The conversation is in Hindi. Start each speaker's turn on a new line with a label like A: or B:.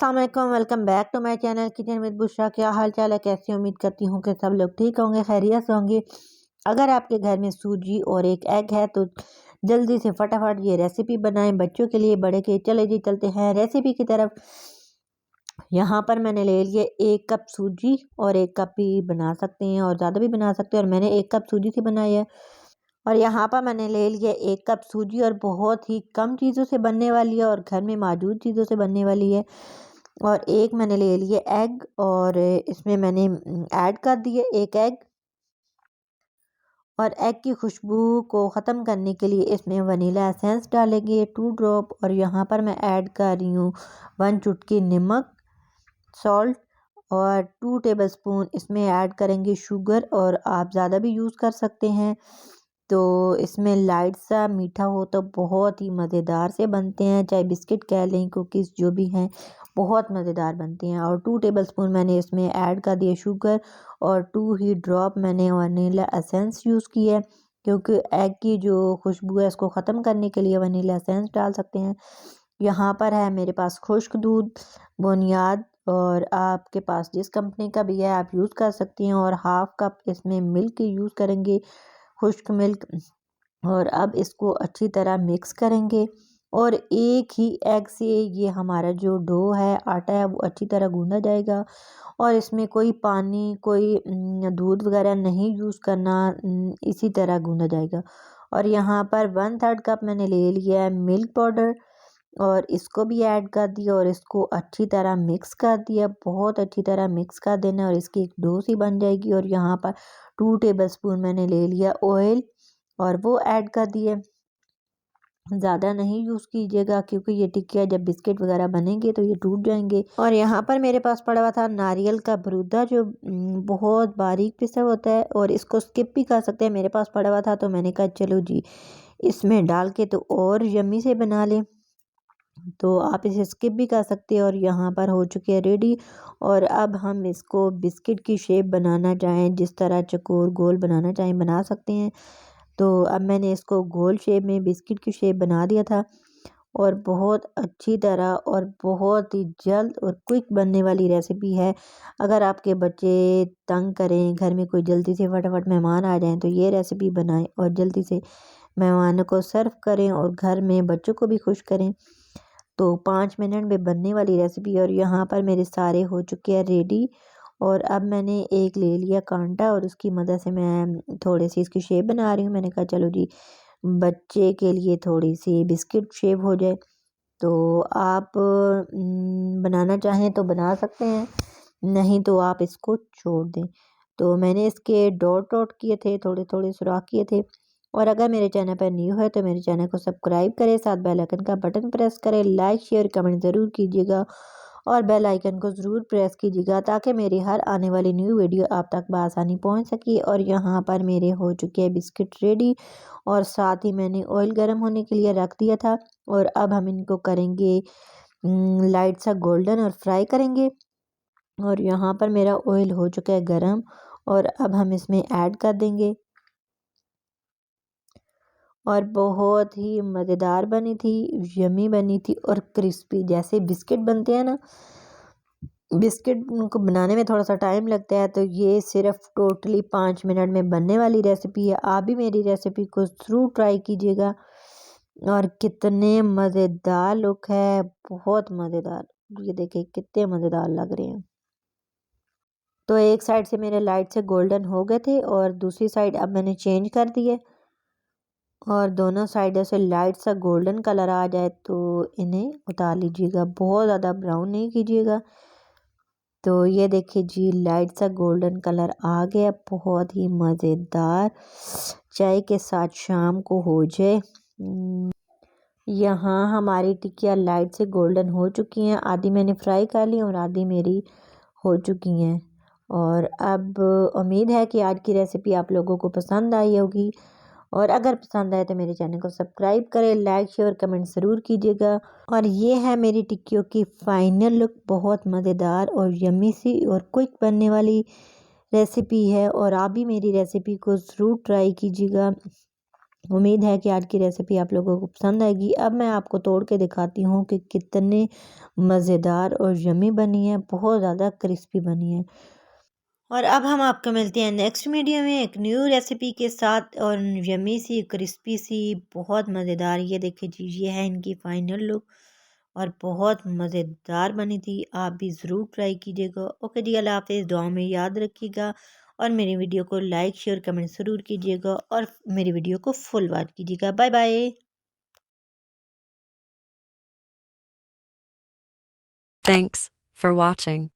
A: अस्सलाम वालेकुम, welcome back to my channel kitchen with Bushra. क्या हाल चाल है, कैसे? उम्मीद करती हूँ कि सब लोग ठीक होंगे, खैरियत से होंगे। अगर आपके घर में सूजी और एक एग है तो जल्दी से फटाफट ये रेसिपी बनाएं, बच्चों के लिए, बड़े के। चले जी चलते हैं रेसिपी की तरफ। यहाँ पर मैंने ले लिए 1 कप सूजी, और 1 कप भी बना सकते हैं और ज़्यादा भी बना सकते हैं, और मैंने 1 कप सूजी से बनाई है। और यहाँ पर मैंने ले लिया 1 कप सूजी, और बहुत ही कम चीज़ों से बनने वाली है और घर में मौजूद चीज़ों से बनने वाली है। और एक मैंने ले लिए एग, और इसमें मैंने ऐड कर दिए 1 एग। और एग की खुशबू को ख़त्म करने के लिए इसमें वनीला एसेंस डालेंगे 2 ड्रॉप। और यहाँ पर मैं ऐड कर रही हूँ 1 चुटकी नमक, सॉल्ट, और 2 टेबलस्पून इसमें ऐड करेंगे शुगर, और आप ज़्यादा भी यूज़ कर सकते हैं। तो इसमें लाइट सा मीठा हो तो बहुत ही मज़ेदार से बनते हैं, चाहे बिस्किट कह लें, कुकीज़ जो भी हैं, बहुत मज़ेदार बनते हैं। और 2 टेबलस्पून मैंने इसमें ऐड कर दिया शुगर, और 2 ही ड्रॉप मैंने वनीला एसेंस यूज़ किया है, क्योंकि एग की जो खुशबू है इसको ख़त्म करने के लिए वनीला एसेंस डाल सकते हैं। यहाँ पर है मेरे पास खुश्क दूध बुनियाद, और आपके पास जिस कंपनी का भी है आप यूज़ कर सकती हैं। और हाफ कप इसमें मिल्क यूज़ करेंगे, खुश्क मिल्क। और अब इसको अच्छी तरह मिक्स करेंगे, और एक ही एग से ये हमारा जो डो है, आटा है, वो अच्छी तरह गूंदा जाएगा। और इसमें कोई पानी, कोई दूध वगैरह नहीं यूज़ करना, इसी तरह गूंदा जाएगा। और यहाँ पर 1/3 कप मैंने ले लिया है मिल्क पाउडर, और इसको भी ऐड कर दिया, और इसको अच्छी तरह मिक्स कर दिया, बहुत अच्छी तरह मिक्स कर देना, और इसकी एक डो सी बन जाएगी। और यहाँ पर 2 टेबलस्पून मैंने ले लिया ऑयल, और वो ऐड कर दिए। ज़्यादा नहीं यूज़ कीजिएगा, क्योंकि ये टिक्कियाँ जब बिस्किट वगैरह बनेंगे तो ये टूट जाएंगे। और यहाँ पर मेरे पास पड़ा हुआ था नारियल का बरूदा, जो बहुत बारीक पिसा होता है, और इसको स्किप भी कर सकते हैं। मेरे पास पड़ा हुआ था तो मैंने कहा चलो जी इसमें डाल के तो और यम्मी से बना लें, तो आप इसे स्किप भी कर सकते हैं। और यहाँ पर हो चुके हैं रेडी। और अब हम इसको बिस्किट की शेप बनाना चाहें, जिस तरह चकोर गोल बनाना चाहें बना सकते हैं। तो अब मैंने इसको गोल शेप में बिस्किट की शेप बना दिया था, और बहुत अच्छी तरह और बहुत ही जल्द और क्विक बनने वाली रेसिपी है। अगर आपके बच्चे तंग करें, घर में कोई जल्दी से फटाफट मेहमान आ जाएं, तो ये रेसिपी बनाएं और जल्दी से मेहमानों को सर्व करें और घर में बच्चों को भी खुश करें। तो 5 मिनट में बनने वाली रेसिपी। और यहाँ पर मेरे सारे हो चुके हैं रेडी। और अब मैंने एक ले लिया कांटा, और उसकी मदद से मैं थोड़ी सी इसकी शेप बना रही हूँ। मैंने कहा चलो जी बच्चे के लिए थोड़ी सी बिस्किट शेप हो जाए। तो आप बनाना चाहें तो बना सकते हैं, नहीं तो आप इसको छोड़ दें। तो मैंने इसके डॉट डॉट किए थे, थोड़े थोड़े सुराख किए थे। और अगर मेरे चैनल पर न्यू है तो मेरे चैनल को सब्सक्राइब करें, साथ बेल आइकन का बटन प्रेस करें, लाइक शेयर कमेंट ज़रूर कीजिएगा, और बेल आइकन को ज़रूर प्रेस कीजिएगा, ताकि मेरी हर आने वाली न्यू वीडियो आप तक बआसानी पहुंच सके। और यहाँ पर मेरे हो चुके हैं बिस्किट रेडी, और साथ ही मैंने ऑयल गर्म होने के लिए रख दिया था। और अब हम इनको करेंगे लाइट सा गोल्डन, और फ्राई करेंगे। और यहाँ पर मेरा ऑयल हो चुका है गरम, और अब हम इसमें ऐड कर देंगे। और बहुत ही मज़ेदार बनी थी, यमी बनी थी, और क्रिस्पी, जैसे बिस्किट बनते हैं ना, बिस्किट को बनाने में थोड़ा सा टाइम लगता है, तो ये सिर्फ टोटली 5 मिनट में बनने वाली रेसिपी है। आप भी मेरी रेसिपी को ज़रूर ट्राई कीजिएगा। और कितने मज़ेदार लुक है, बहुत मज़ेदार। ये देखिए कितने मज़ेदार लग रहे हैं। तो एक साइड से मेरे लाइट से गोल्डन हो गए थे, और दूसरी साइड अब मैंने चेंज कर दिए, और दोनों साइडों से लाइट सा गोल्डन कलर आ जाए तो इन्हें उतार लीजिएगा, बहुत ज़्यादा ब्राउन नहीं कीजिएगा। तो ये देखिए जी लाइट सा गोल्डन कलर आ गया, बहुत ही मज़ेदार, चाय के साथ शाम को हो जाए। यहाँ हमारी टिक्कियाँ लाइट से गोल्डन हो चुकी हैं, आधी मैंने फ्राई कर ली और आधी मेरी हो चुकी हैं। और अब उम्मीद है कि आज की रेसिपी आप लोगों को पसंद आई होगी, और अगर पसंद आए तो मेरे चैनल को सब्सक्राइब करें, लाइक शेयर कमेंट ज़रूर कीजिएगा। और ये है मेरी टिक्कियों की फाइनल लुक, बहुत मज़ेदार और यम्मी सी और क्विक बनने वाली रेसिपी है, और आप भी मेरी रेसिपी को ज़रूर ट्राई कीजिएगा। उम्मीद है कि आज की रेसिपी आप लोगों को पसंद आएगी। अब मैं आपको तोड़ के दिखाती हूँ कि कितने मज़ेदार और यमी बनी है, बहुत ज़्यादा क्रिस्पी बनी है। और अब हम आपको मिलते हैं नेक्स्ट वीडियो में एक न्यू रेसिपी के साथ और यमी सी क्रिस्पी सी बहुत मज़ेदार। ये देखिए जी, ये है इनकी फाइनल लुक और बहुत मज़ेदार बनी थी। आप भी ज़रूर ट्राई कीजिएगा। ओके जी, अल्लाह हाफ़िज़। दुआ में याद रखिएगा और मेरी वीडियो को लाइक शेयर कमेंट ज़रूर कीजिएगा और मेरी वीडियो को फुल वॉच कीजिएगा। Bye bye.
B: Thanks for watching.